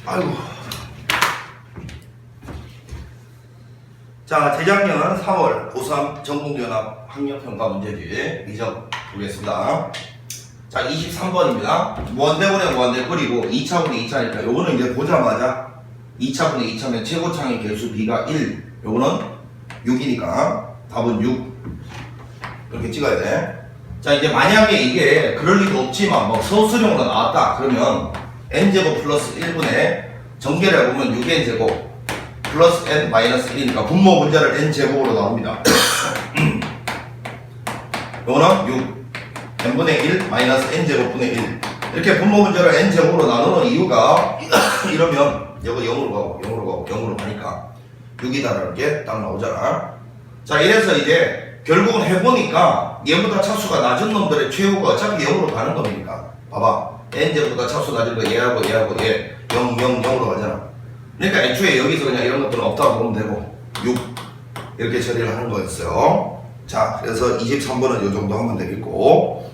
아이고. 자, 재작년 3월 고3 전국연합 학력평가 문제집 미적 보겠습니다. 자, 23번입니다. 무한대분의 무한대 그리고 2차분의 2차니까 요거는 이제 보자마자 2차분의 2차면 최고창의 개수 B가 1, 요거는 6이니까 답은 6 이렇게 찍어야 돼. 자, 이제 만약에 이게 그럴 리도 없지만 뭐 서술형으로 나왔다 그러면 n제곱 플러스 1분의 전개를 해보면 6n제곱 플러스 n 마이너스 1이니까 분모 분자를 n제곱으로 나옵니다. 요거는 6 n분의 1 마이너스 n제곱분의 1 이렇게 분모 분자를 n제곱으로 나누는 이유가 이러면 이거 0으로 가고 0으로 가고 0으로 가니까 6이다라는 게 딱 나오잖아. 자, 이래서 이제 결국은 해보니까 얘보다 차수가 낮은 놈들의 최후가 어차피 0으로 가는 놈이니까 봐봐, n제곱보다 차수 낮은 거 얘하고 얘하고 얘 0, 0, 0으로 가잖아. 그러니까 애초에 여기서 그냥 이런 것들은 없다고 보면 되고 6 이렇게 처리를 하는 거였어요. 자, 그래서 23번은 이 정도 하면 되겠고,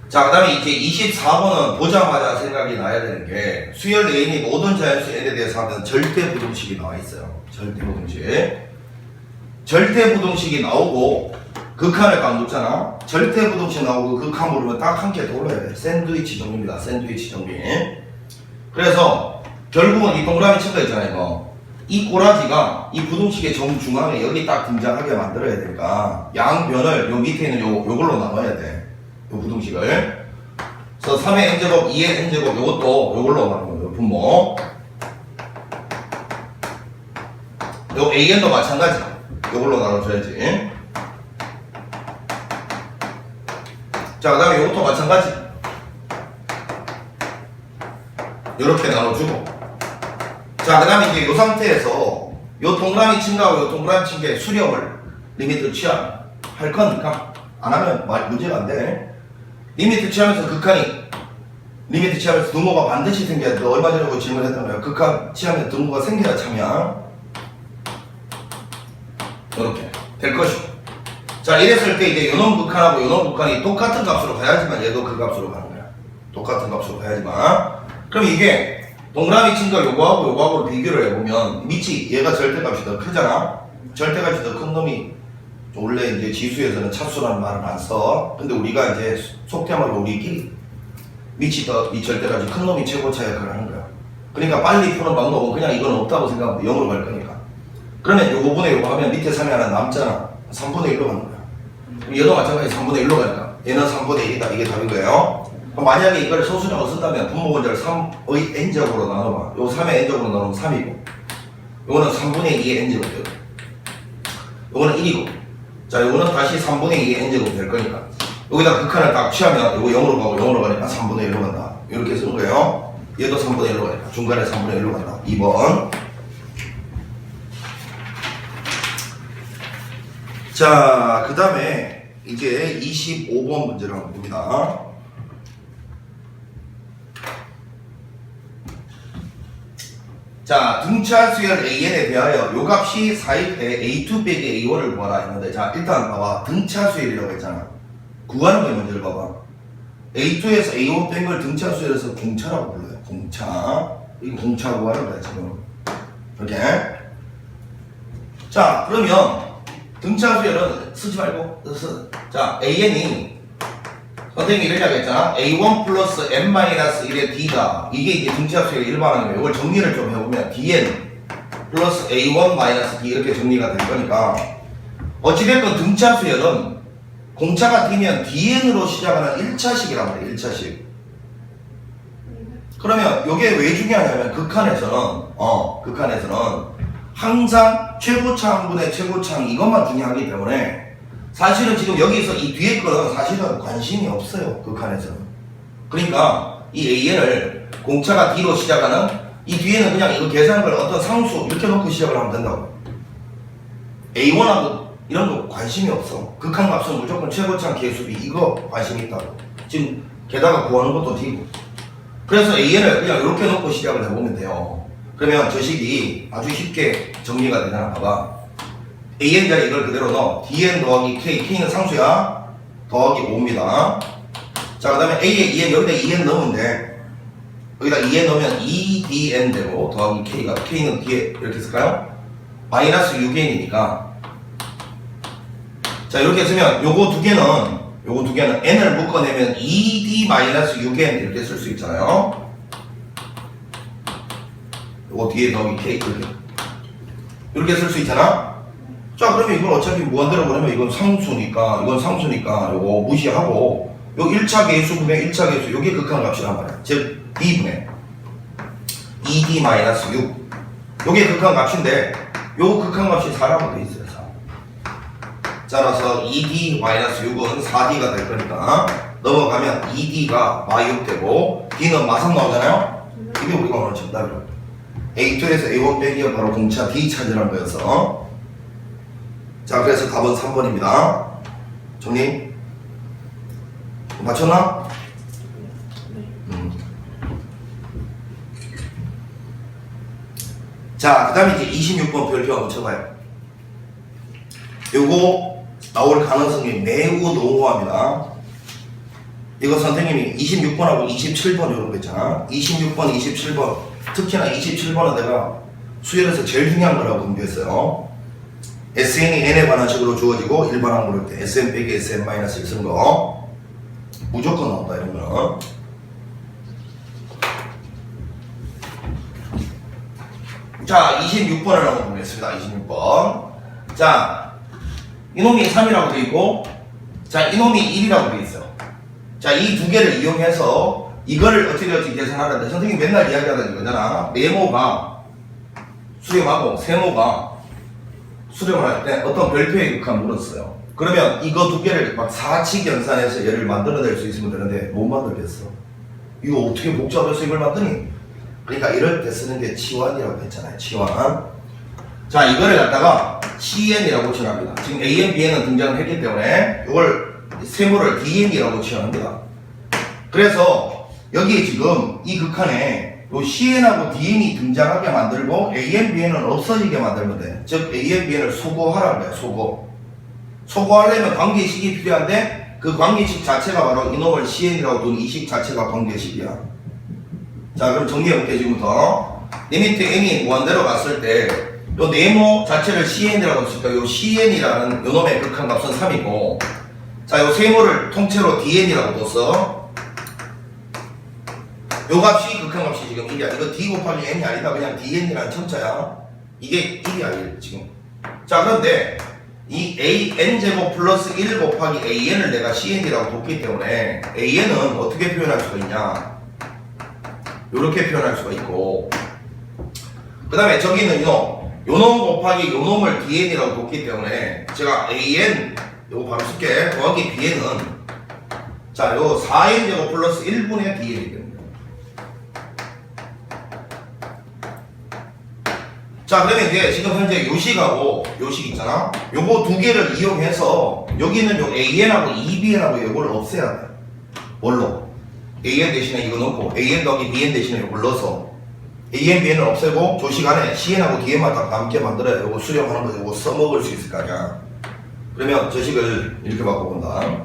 자, 그 다음에 이제 24번은 보자마자 생각이 나야 되는 게 수열 A인이 모든 자연수 N에 대해서 하면 절대부등식이 나와 있어요. 절대부등식. 절대부등식이 나오고 극한을 딱 놓잖아. 절대부등식 나오고 극한 모르면 딱 한 개 더 올라야 돼. 샌드위치 정리입니다. 샌드위치 정리. 그래서 결국은 이 동그라미 친 거 있잖아요. 이거. 이 꼬라지가 이 부등식의 정중앙에 여기 딱 등장하게 만들어야 되니까 양변을 요 밑에 있는 요걸로 나눠야 돼. 요 부등식을. 그래서 3의 n제곱, 2의 n제곱 요것도 요걸로 나누는 거예요. 분모. 요 an도 마찬가지. 요걸로 나눠줘야지. 자, 그 다음에 요것도 마찬가지. 요렇게 나눠주고. 자, 그 다음에 이제 요 상태에서 요 동그라미 친 거하고 요 동그라미 친 게 수렴을 리미트 취할 거니까 안 하면 문제가 안 돼. 리미트 취하면서 극한이 리미트 취하면서 등호가 반드시 생겨야 돼. 너 얼마 전에 질문했던 거야. 극한 취하면 등호가 생겨야 참이야. 이렇게 될 것이고. 자, 이랬을 때 이제 요놈 극한하고 요놈 극한이 똑같은 값으로 가야지만 얘도 그 값으로 가는 거야. 똑같은 값으로 가야지만. 그럼 이게 동그라미 친 거 요거하고 요거하고 비교를 해보면 밑이 얘가 절대값이 더 크잖아. 절대값이 더 큰 놈이 원래 이제 지수에서는 차수라는 말은 안 써. 근데 우리가 이제 속담으로 우리끼리 밑이 더 이 절대값이 큰 놈이 최고차 역할을 하는 거야. 그러니까 빨리 푸는 방법은 그냥 이건 없다고 생각하면 0으로 갈 거니까. 그러면 요거분의 요거 하면 밑에 3이 하나 남잖아. 3분의 1로 가는 거야. 그럼 얘도 마찬가지 3분의 1로 가니까 얘는 3분의 1이다. 이게 답인 거예요. 그럼 만약에 이걸 소수적으로 쓴다면 분모 분자를 3의 n제곱으로 나눠봐. 요 3의 n제곱으로 나누면 3이고 요거는 3분의 2의 n제곱 되고 요거는 1이고 자, 요거는 다시 3분의 2의 n제곱 될 거니까 여기다 극한을 딱 취하면 요거 0으로 가고 0으로 가니까 3분의 1로 간다. 이렇게 쓰는 거예요. 얘도 3분의 1로 가니까 중간에 3분의 1로 간다. 2번. 자, 그 다음에 이제 25번 문제를 한번 봅니다. 자, 등차 수열 AN에 대하여 요 값이 4일 때 A2 빼기 A1을 구하라 했는데, 자, 일단 봐봐. 등차 수열이라고 했잖아. 구하는 거에 문제를 봐봐. A2에서 A1 뺀 걸 등차 수열에서 공차라고 불러요. 공차. 이거 공차 구하는 거야, 지금. 이렇게. 자, 그러면 등차 수열은 쓰지 말고, 자, AN이 선생님이 이렇게 하겠잖아. A1 플러스 n-1의 D다. 이게 이제 등차 수열의 일반화인 거예요. 이걸 정리를 좀 해보면 Dn 플러스 A1 마이너스 D 이렇게 정리가 될 거니까 어찌됐건 등차 수열은 공차가 D면 Dn으로 시작하는 1차식이란 말이에요. 1차식. 그러면 이게 왜 중요하냐면 극한에서는 항상 최고차항분의 최고차항 이것만 중요하기 때문에 사실은 지금 여기서 이 뒤에 거는 사실은 관심이 없어요. 극한에서는. 그러니까 이 AN을 공차가 D로 시작하는 이 뒤에는 그냥 이거 계산한 걸 어떤 상수 이렇게 놓고 시작을 하면 된다고. A1하고 이런 거 관심이 없어. 극한 값은 무조건 최고차항 개수비 이거 관심이 있다고. 지금 게다가 구하는 것도 D고. 그래서 AN을 그냥 이렇게 놓고 시작을 해보면 돼요. 그러면 저 식이 아주 쉽게 정리가 되잖아. 봐봐. AN 자리 이걸 그대로 넣어. DN 더하기 K, K는 상수야. 더하기 5입니다. 자, 그 다음에 A에 2N, 여기다 2N 넣으면 돼. 여기다 2에 넣으면 2dn 되고 더하기 k가 k는 뒤에 이렇게 쓸까요? 마이너스 6n이니까 자 이렇게 쓰면 요거 두 개는 n을 묶어내면 2d 마이너스 6n 이렇게 쓸 수 있잖아요. 요거 뒤에 더하기 k 이렇게 쓸 수 있잖아. 자 그러면 이건 어차피 무한대로 보내면 이건 상수니까 요거 무시하고 요 1차 계수분의 1차 계수 요게 극한값이란 말이야. 즉 d분의 2d-6 요게 극한값인데 요 극한값이 4라고 돼 있어요. 4. 따라서 2d-6은 4d가 될 거니까 넘어가면 2d가 마6 되고 d는 마3 나오잖아요. 이게 우리가 오늘 정답이라고. A2에서 A1 빼기가 바로 공차 D 찾으라는 거였어. 자 그래서 답은 3번입니다. 정리? 맞췄나? 자, 그 다음에 이제 26번 별표 한번 쳐봐요. 요거 나올 가능성이 매우 농후합니다. 이거 선생님이 26번하고 27번 이런 거 있잖아. 26번, 27번. 특히나 27번은 내가 수열에서 제일 중요한 거라고 공부했어요. SN이 n에 관한 식으로 주어지고 일반항 고를 때 SN 빼기 SN-1 쓰는 거 무조건 나온다 이런 거는. 자 26번을 한번 보겠습니다. 26번. 자 이놈이 3이라고 돼 있고 자 이놈이 1이라고 돼 있어. 자 이 두 개를 이용해서 이거를 어떻게 계산하는데 선생님이 맨날 이야기하던 이거잖아. 네모가 수렴하고 세모가 수렴을 할 때 어떤 별표의 극한 물었어요. 그러면 이거 두 개를 막 사칙 연산해서 얘를 만들어낼 수 있으면 되는데 못 만들겠어. 이거 어떻게 복잡해서 이걸 만드니? 그러니까 이럴 때 쓰는 게 치환이라고 했잖아요. 치환. 자 이거를 갖다가 CN이라고 칭합니다. 지금 AN, BN은 등장을 했기 때문에 이걸 세모를 DN이라고 칭합니다. 그래서 여기에 지금 이 극한에 요 CN하고 DN이 등장하게 만들고 AN, BN은 없어지게 만들면 돼. 즉 AN, BN을 소거하라는 거야. 소거하려면 관계식이 필요한데 그 관계식 자체가 바로 이놈을 CN이라고 둔 이 식 자체가 관계식이야. 자 그럼 정리해볼게. 지금부터 리미트 n이 무한대로 갔을 때 요 네모 자체를 CN이라고 했으니까 요 CN이라는 요 놈의 극한값은 3이고 자 요 세모를 통째로 DN이라고 뒀어. 요 값이 극한값이 지금 1이야. 이거 D 곱하기 N이 아니다. 그냥 DN이라는 첨자야. 이게 1이야 1 지금. 자 그런데 이 AN제곱 플러스 1 곱하기 AN을 내가 CN이라고 뒀기 때문에 AN은 어떻게 표현할 수가 있냐 요렇게 표현할 수가 있고 그 다음에 저기는 요놈 곱하기 요놈을 DN이라고 뒀기 때문에 제가 AN 요거 바로 쓸게. 더하기 BN은 자 요 4N제곱 플러스 1분의 DN이 됩니다. 자 그러면 이제 지금 현재 요식하고 요식 있잖아. 요거 두 개를 이용해서 여기는 요 AN하고 EBN하고 요걸 없애야 돼. 뭘로? AN 대신에 이거 넣고 AN 더하기 BN 대신에 이걸 넣어서 AN, BN을 없애고 조식 안에 CN하고 DN만 딱 남게 만들어야 요거 수렴하는 거 요거 써먹을 수 있을 거 아니야. 그러면 저식을 이렇게 바꿔본다.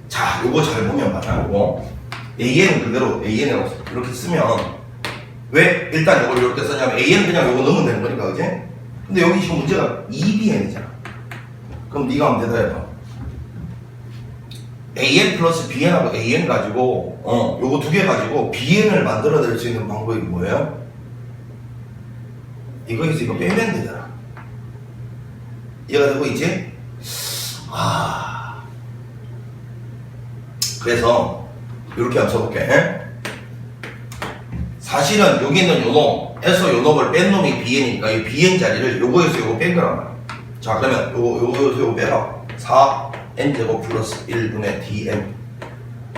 자 요거 잘 보면 맞아. 요거 AN은 그대로 AN이라고 이렇게 쓰면 왜 일단 요걸 이렇게 썼냐면 AN은 그냥 요거 넣으면 되는 거니까 그지? 근데 여기 지금 문제가 EBN이잖아. 그럼 네가 한번 대답해봐. AN 플러스 BN하고 AN 가지고 요거 두 개 가지고 BN을 만들어낼 수 있는 방법이 뭐예요? 이거에서 이거 빼면 되잖아. 이해가 되고 있지? 그래서 이렇게 한번 써볼게. 사실은 여기 있는 요놈에서 요놈을 뺀 놈이 BN이니까 이 BN 자리를 요거에서 요거 뺀 거란 말이야. 자 그러면 요거에서 요거 빼라. 4n제곱 플러스 1분의 dn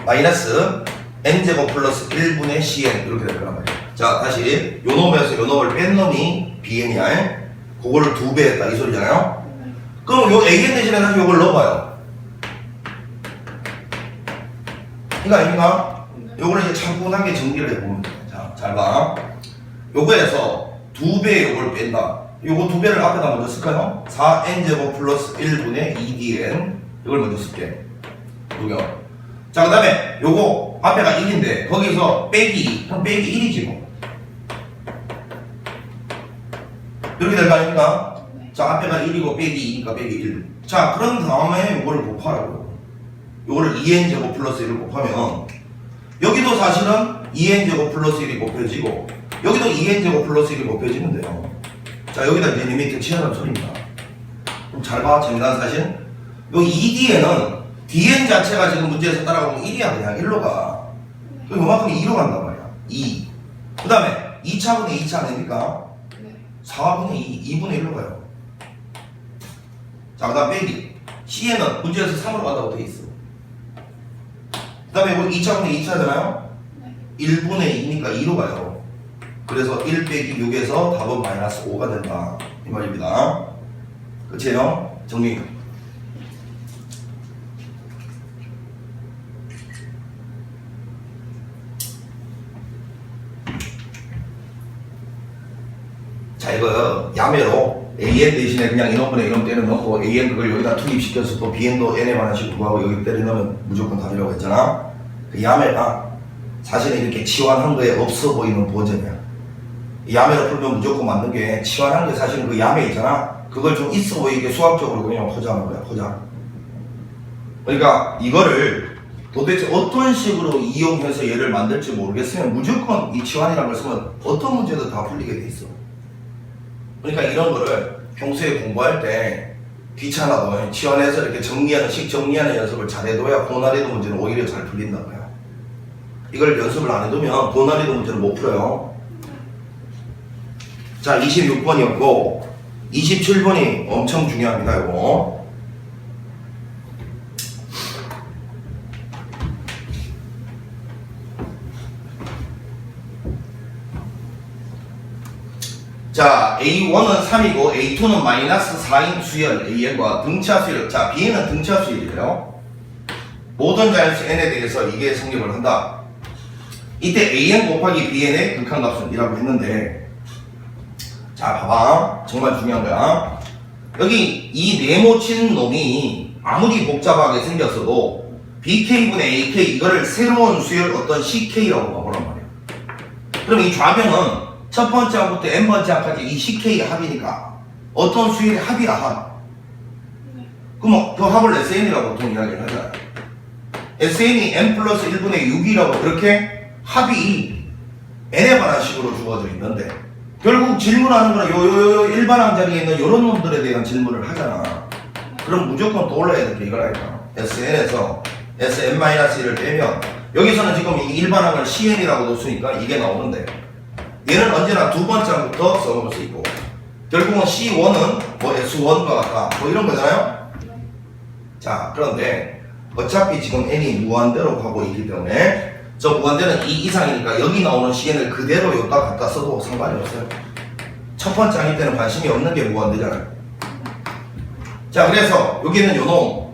마이너스 n제곱 플러스 1분의 cn 이렇게 될 거란 말이야. 자 다시 요 놈에서 요 놈을 뺀 놈이 bn이야. 그거를 2배 했다 이 소리잖아요. 그럼 요 an 대신에 다시 요걸 넣어봐요. 이거 아닙니까? 요거를 이제 차분하게 정리를 해보면 돼. 자 잘 봐. 요거에서 2배 요걸 뺀다. 요거 2배를 앞에다 먼저 쓸까요? 4n제곱 플러스 1분의 2dn 이걸 먼저 쓸게. 누경. 자, 그 다음에 요거 앞에가 1인데 거기서 빼기 2. 그럼 빼기 1이지 뭐. 이렇게 될 거 아닙니까? 자, 앞에가 1이고 빼기 2니까 빼기 1. 자, 그런 다음에 요거를 곱하라고. 요거를 2n제곱 플러스 1을 곱하면 여기도 사실은 2n제곱 플러스 1이 곱해지고 여기도 2n제곱 플러스 1이 곱해지면 돼요. 자, 여기다 이제 리미트 치하라는 소리입니다. 그럼 잘 봐, 재미난 사실. 요 2d에는 dn 자체가 지금 문제에서 따라가면 1이야. 그냥 1로 가. 그럼 요만큼이 2로 간단 말이야. 2. 그 다음에 2차분의 2차 아닙니까? 4분의 2, 2분의 1로 가요. 자, 그 다음 빼기. C에는 문제에서 3으로 간다고 돼 있어. 그 다음에 뭐 2차분의 2차잖아요? 1분의 2니까 2로 가요. 그래서 1 빼기 6에서 답은 마이너스 5가 된다. 이 말입니다. 그치요? 정리. 자, 이거 야매로 an 대신에 그냥 인원분의 이런 때려 넣고 an 그걸 여기다 투입시켜서 또 bn도 n에 관한식 구하고 여기 때려 넣으면 무조건 답이라고 했잖아. 그 야매가 사실은 이렇게 치환한 거에 없어 보이는 버전이야. 야매로 풀면 무조건 맞는 게 치환한 게 사실은 그 야매 있잖아. 그걸 좀 있어 보이게 수학적으로 그냥 포장한 거야. 포장. 그러니까 이거를 도대체 어떤 식으로 이용해서 얘를 만들지 모르겠으면 무조건 이 치환이라는 걸 쓰면 어떤 문제도 다 풀리게 돼 있어. 그러니까 이런 거를 평소에 공부할 때 귀찮아도 치환해서 이렇게 정리하는 식 정리하는 연습을 잘 해둬야 고난이도 문제는 오히려 잘 풀린다고요. 이걸 연습을 안 해두면 고난이도 문제는 못 풀어요. 자, 26번이었고 27번이 엄청 중요합니다. 이거. 자, A1은 3이고 A2는 마이너스 4인 수열 AN과 등차 수열. 자, B는 등차 수열이에요. 모든 자연수 N에 대해서 이게 성립을 한다. 이때 AN 곱하기 BN의 극한값은 이라고 했는데, 자, 봐봐. 정말 중요한 거야. 여기 이 네모친 놈이 아무리 복잡하게 생겼어도 BK분의 AK 이거를 새로운 수열 어떤 CK라고 봐보란 말이야. 그럼 이 좌변은 첫 번째 항부터 n번째 항까지 이 CK 합이니까 어떤 수열의 합이야, 합. 그럼 그 합을 SN이라고 보통 이야기를 하잖아요. SN이 n 플러스 1분의 6이라고 그렇게 합이 n에 관한 식으로 주어져 있는데 결국 질문하는 거는 요 일반항 자리에 있는 요런 놈들에 대한 질문을 하잖아. 그럼 무조건 떠올라야 될 게 이거라니까. SN에서 SN-1을 빼면 여기서는 지금 이 일반항을 CN이라고 놓으니까 이게 나오는데 얘는 언제나 두 번째 항부터 써먹을 수 있고 결국은 C1은 뭐 S1과 같다 뭐 이런 거잖아요. 자, 그런데 어차피 지금 n이 무한대로 가고 있기 때문에 저 무한대는 2 이상이니까 여기 나오는 CN을 그대로 여기다 갖다 써도 상관이 없어요. 첫 번째 항일 때는 관심이 없는 게 무한대잖아요. 자, 그래서 여기는 요놈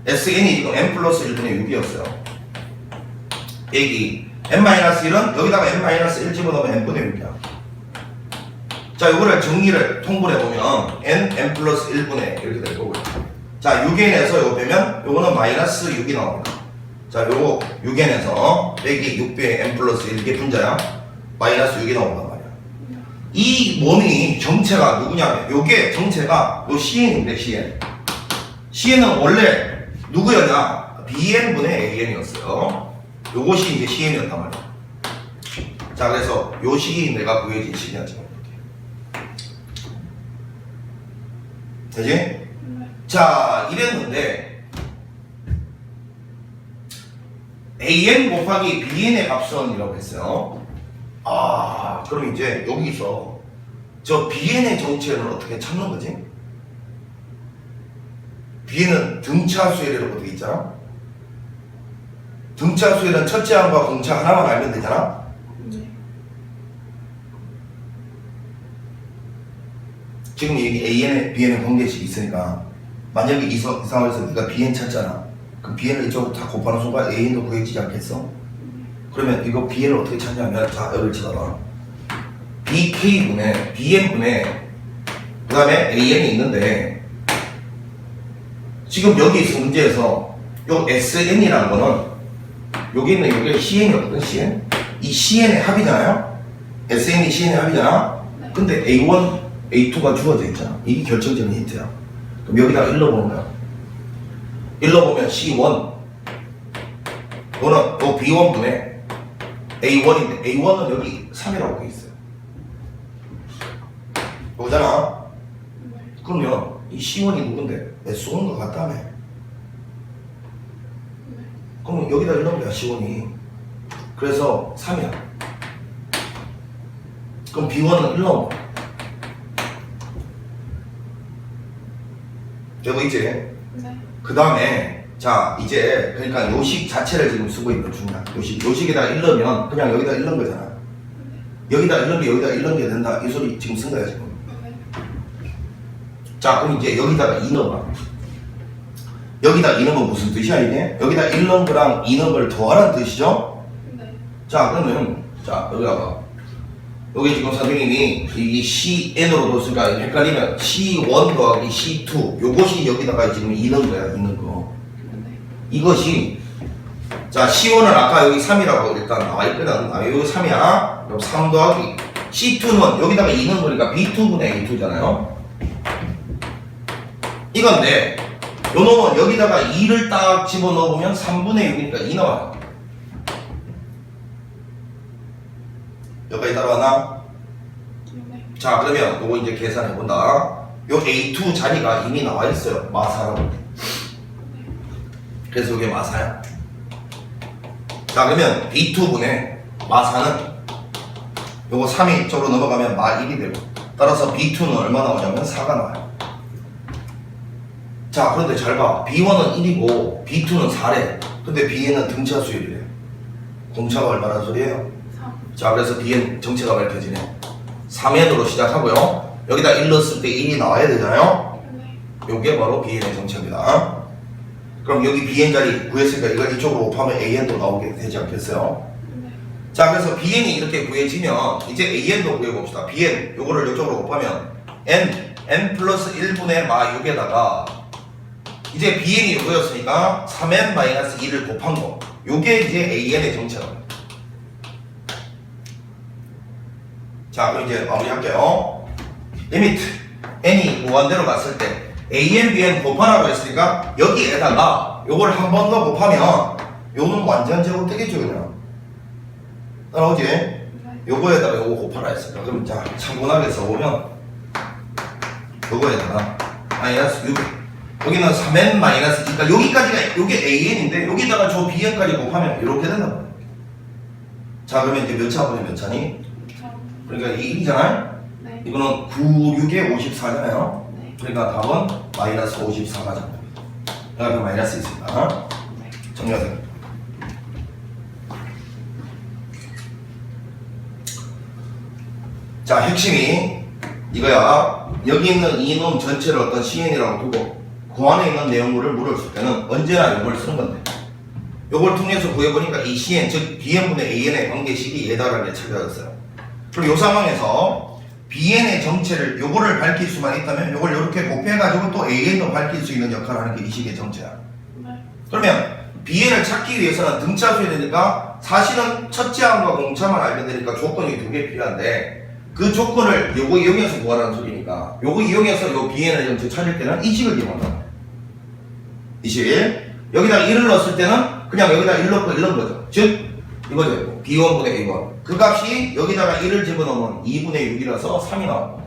SN이 지금 n 플러스 1분의 6이었어요. 얘기 n-1은 여기다가 n-1 집어넣으면 n분의 6이야. 자, 요거를 정리를 통분해보면 n 플러스 1분의 이렇게 될 거고요. 자, 6n에서 요거 빼면 요거는 마이너스 6이 나옵니다. 자, 요거 6n에서 빼기 6배의 n 플러스 1개 분자야. 마이너스 6이 나온단 말이야. 이 몸이 정체가 누구냐면 요게 정체가 요 CN인데 CN은 원래 누구였냐? BN분의 AN이었어요. 요것이 이제 CN이었단 말이야. 자, 그래서 요 식이 내가 구해진 식이야 지금. 되지? 자, 이랬는데 AN 곱하기 BN의 값선이라고 했어요. 아, 그럼 이제 여기서 저 BN의 정체는 어떻게 찾는 거지? B는 등차 수열이라고 되어 있잖아. 등차 수열은 첫째 항과 공차 하나만 알면 되잖아. 지금 여기 AN에 BN의 관계식이 있으니까 만약에 이 상황에서 네가 BN 찾잖아. 그럼 BN을 이쪽으로 다 곱하는 순간 AN도 구해지지 않겠어? 그러면 이거 BN을 어떻게 찾냐면 자, 여기를 쳐다봐. BK분의 BN분의 그 다음에 AN이 있는데 지금 여기 있어 문제에서 요 SN이라는 거는 여기 있는 요게 CN이었거든. CN. 이 CN의 합이잖아요. SN이 CN의 합이잖아. 네. 근데 A1, A2가 주어져 있잖아. 이게 결정적인 힌트야. 그럼 여기다가 일러보는 거야. 일러보면 C1 이거는 요 B1분의 A1인데 A1은 여기 3이라고 돼 있어요. 보잖아. 그러면 이 C1이 누군데? S1과 같다며. 그럼 여기다 일러면 거야 C1이. 그래서 3이야. 그럼 B1은 일러. 되고 있지? 네. 그 다음에 자 이제 그러니까 요식 자체를 지금 쓰고 있는 중이야. 요식에다가 일러면 그냥 여기다 일른 거잖아. 여기다 일른 게 여기다 일른 게 된다. 이 소리 지금 쓴 거야 지금. 네. 자 그럼 이제 여기다가 이 넣어봐. 여기다 이 넣으면 무슨 뜻이야 이게? 여기다 1넣은 거랑 2 넣은 걸 더하라는 뜻이죠? 네. 자 그러면 자 여기 와봐. 여기 지금 선생님이 이 CN으로 뒀으니까 헷갈리면 C1 더하기 C2 요것이 여기다가 지금 2 넣은 거야. 2 넣은 거. 네. 이것이 자 C1은 아까 여기 3이라고 일단 나와 있거든. 아 여기 3이야. 그럼 3 더하기 C2는 여기다가 2 넣은 거니까 B2분의 A2잖아요. 이건데 요 놈은 여기다가 2를 딱 집어넣으면 3분의 6이니까 2 나와요. 여기까지 따라왔나? 네. 자 그러면 요거 이제 계산해 본다. 요 A2 자리가 이미 나와 있어요. 마사라고. 그래서 이게 마사야. 자 그러면 B2분의 마사는 요거 3이 이쪽으로 넘어가면 마 1이 되고 따라서 B2는 얼마 나오냐면 4가 나와요. 자 그런데 잘 봐. B1은 1이고 B2는 4래. 근데 Bn은 등차 수열이래. 공차가 얼마나 소리예요? 3. 자 그래서 Bn 정체가 밝혀지네. 3n으로 시작하고요. 여기다 1 넣었을 때 1이 나와야 되잖아요. 네. 요게 바로 Bn의 정체입니다. 그럼 여기 Bn 자리 구했으니까 이걸 이쪽으로 곱하면 AN도 나오게 되지 않겠어요? 네. 자 그래서 Bn이 이렇게 구해지면 이제 AN도 구해봅시다. Bn 요거를 이쪽으로 곱하면 n 플러스 1분의 마 6에다가 이제 Bn이 요거였으니까 3n 마이너스 2를 곱한 거 요게 이제 AN의 정체라고. 자 그럼 이제 마무리할게요. 리미트 n이 무한대로 갔을 때 AN, BN 곱하라고 했으니까 여기에다가 요걸 한 번 더 곱하면 요는 완전 제곱 되겠죠 그냥. 따라오지? 네. 요거에다가 요거 곱하라 했으니까 그럼 자 차분하게 써보면 요거에다가 마이너스 6 여기는 3n 마이너스 2 그러니까 여기까지가 요게 AN인데 여기다가 저 BN까지 곱하면 이렇게 된단 말이야. 자 그러면 이제 몇 차분에 몇 차니? 그러니까 이 1이잖아요? 네. 이거는 9, 6에 54잖아요? 네. 그러니까 답은 마이너스 54가 정답입니다. 여기 앞에 마이너스 있습니다. 네. 정리하세요. 자 핵심이 이거야. 여기 있는 이놈 전체를 어떤 CN이라고 두고 그 안에 있는 내용물을 물었을 때는 언제나 이걸 쓰는 건데 이걸 통해서 구해보니까 이 CN 즉 BN분의 AN의 관계식이 예달하게 찾아졌어요. 그럼 이 상황에서 BN의 정체를 요거를 밝힐 수만 있다면 요걸 이렇게 곱해가지고 또 AN도 밝힐 수 있는 역할을 하는 게 이 식의 정체야. 네. 그러면 BN을 찾기 위해서는 등차수야 되니까 사실은 첫째항과 공차만 알면 되니까 조건이 2개 필요한데 그 조건을 요거 이용해서 구하라는 소리니까 요거 이용해서 요 BN의 정체 찾을 때는 이 식을 이용한다. 이 식. 여기다 1을 넣었을 때는 그냥 여기다 1 넣고 1 넣은 거죠. 즉 이거죠. B1분의 A1 그 값이 여기다가 1을 집어넣으면 2분의 6이라서 3이 나옵니다.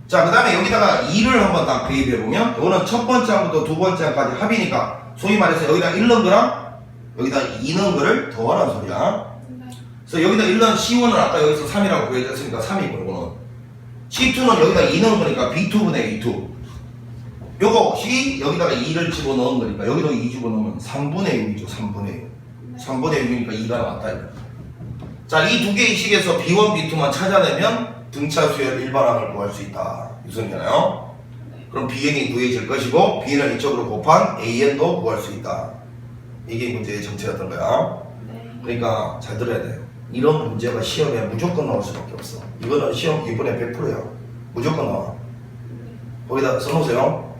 자 그 다음에 여기다가 2를 한번 딱 대입해보면 이거는 첫 번째 항부터 두 번째 항까지 합이니까 소위 말해서 여기다 1 넣은 거랑 여기다 2 넣은 거를 더하라는 소리야. 네. 그래서 여기다 1 넣은 C1은 아까 여기서 3이라고 구해졌으니까 3이고 이거는 C2는 여기다 2 넣은 거니까 B2분의 A2 요것이 여기다가 2를 집어넣은 거니까 여기도 2 집어넣으면 3분의 6이죠. 3분의 6 3분의 6이니까 2가 나왔다 이거. 자, 이 두 개의 식에서 B1, B2만 찾아내면 등차 수열 일반항을 구할 수 있다. 이 소리잖아요. 그럼 BN이 구해질 것이고 B는 이쪽으로 곱한 AN도 구할 수 있다. 이게 문제의 정체였던 거야. 네. 그러니까 잘 들어야 돼요. 이런 문제가 시험에 무조건 나올 수밖에 없어. 이거는 시험 이번에 100%야. 무조건 나와. 거기다 써놓으세요.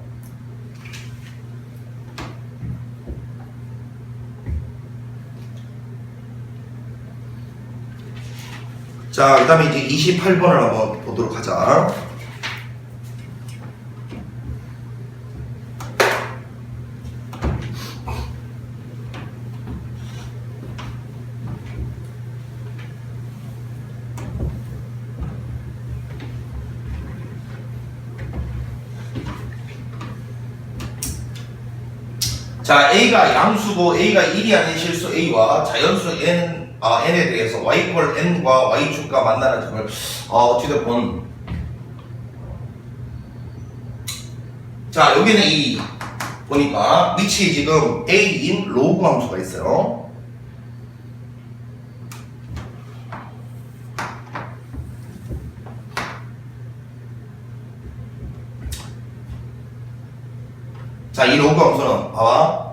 자, 그 다음에 이제 28번을 한번 보도록 하자. 자, A가 양수고 A가 1이 아닌 실수 A와 자연수 N에 대해서 Y 꼴 N과 Y축과 만나는 점을 어찌됐건 자, 여기는 이 보니까 위치에 지금 A인 로그 함수가 있어요. 자, 이 로그 함수는 봐봐.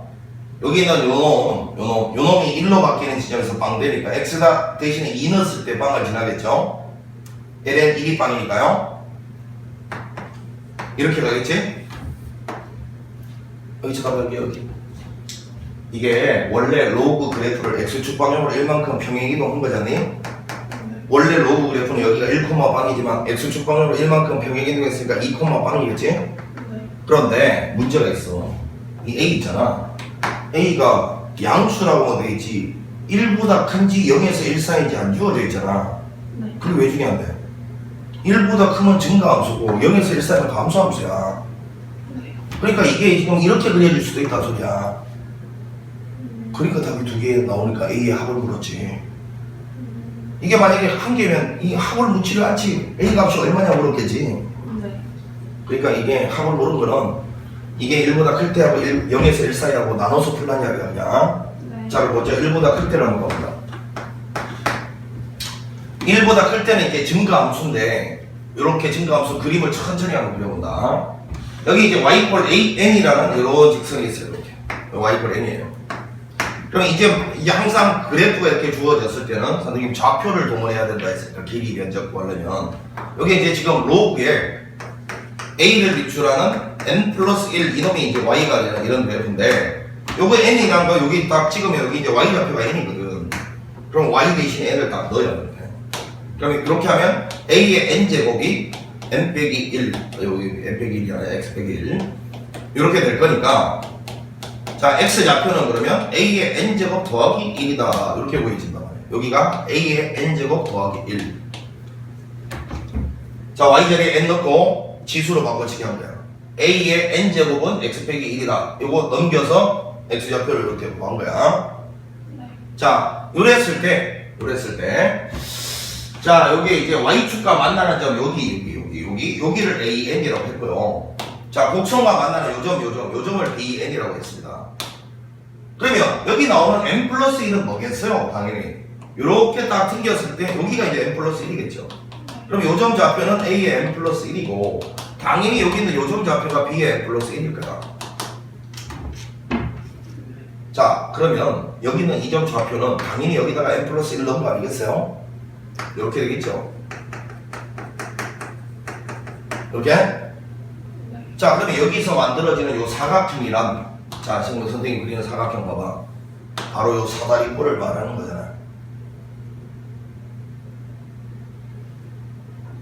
여기 있는 요놈이 1로 바뀌는 지점에서 빵 되니까 x가 대신에 2 넣었을 때 빵을 지나겠죠. ln 1이 빵이니까요. 이렇게 가겠지? 여기 잠깐만 여기 이게 원래 로그 그래프를 x축 방향으로 1만큼 평행이동한 거잖니? 원래 로그 그래프는 여기가 1, 빵이지만 x축 방향으로 1만큼 평행이동했으니까 2, 빵이겠지? 그런데 문제가 있어. 이 A 있잖아. A가 양수라고 되어 있지 1보다 큰지 0에서 1 사이인지 안 주어져 있잖아. 네. 그게 왜 중요한데? 1보다 크면 증가함수고 0에서 1 사이는 감소함수야. 네. 그러니까 이게 지금 이렇게 그려질 수도 있다 소리야. 그러니까 답이 2개 나오니까 A의 합을 물었지. 이게 만약에 한 개면 이 합을 묻지를 않지. A 값이 얼마냐 물었겠지. 네. 그러니까 이게 합을 모르는 거는 이게 1보다 클 때하고 0에서 1 사이하고 나눠서 풀란 이야기야 그냥. 네. 자, 먼저 1보다 클 때를 한번 가보자. 1보다 클 때는 이게 증가함수인데 이렇게 증가함수 그림을 천천히 한번 그려본다. 여기 이제 y 꼴 n이라는 이런 직선이 있어요. 이렇게 y 꼴 n이에요. 그럼 이제 항상 그래프가 이렇게 주어졌을 때는 선생님 좌표를 동원해야 된다 했으니까 길이 면적 구하려면 여기 이제 지금 로그에 A를 비출하는 n 플러스 1 이놈이 이제 Y가 이런 그래프인데 요거 n이란 거 여기 딱 찍으면 여기 이제 Y 좌표가 n이거든. 그럼 Y 대신에 n을 딱 넣어요. 이렇게. 그럼 이렇게 하면 A의 n제곱이 n 빼기 1 여기 n 빼기 1이 아니라 x 빼기 1 이렇게 될 거니까 자 x 좌표는 그러면 A의 n제곱 더하기 1이다 이렇게 보여진단 말이에요. 여기가 A의 n제곱 더하기 1 자 Y 자리에 n 넣고 지수로 바꿔치기 하면 돼요. A의 n제곱은 x 빼기 1이다. 이거 넘겨서 x좌표를 이렇게 구한 거야. 네. 자, 요랬을 때, 자, 여기 이제 y축과 만나는 점, 여기를 AN이라고 했고요. 자, 곡선과 만나는 요점을 BN이라고 했습니다. 그러면 여기 나오는 n 플러스 1은 뭐겠어요? 당연히. 요렇게 딱 튕겼을 때, 여기가 이제 n 플러스 1이겠죠. 그럼 요점 좌표는 A의 n 플러스 1이고 당연히 여기 있는 요점 좌표가 B의 n 플러스 1일 거야. 자 그러면 여기 있는 이 점 좌표는 당연히 여기다가 n 플러스 1 넣은 거 아니겠어요? 이렇게 되겠죠. 이렇게? 자 그러면 여기서 만들어지는 요 사각형이란 자 지금 선생님이 그리는 사각형 봐봐. 바로 요 사다리꼴을 말하는 거잖아.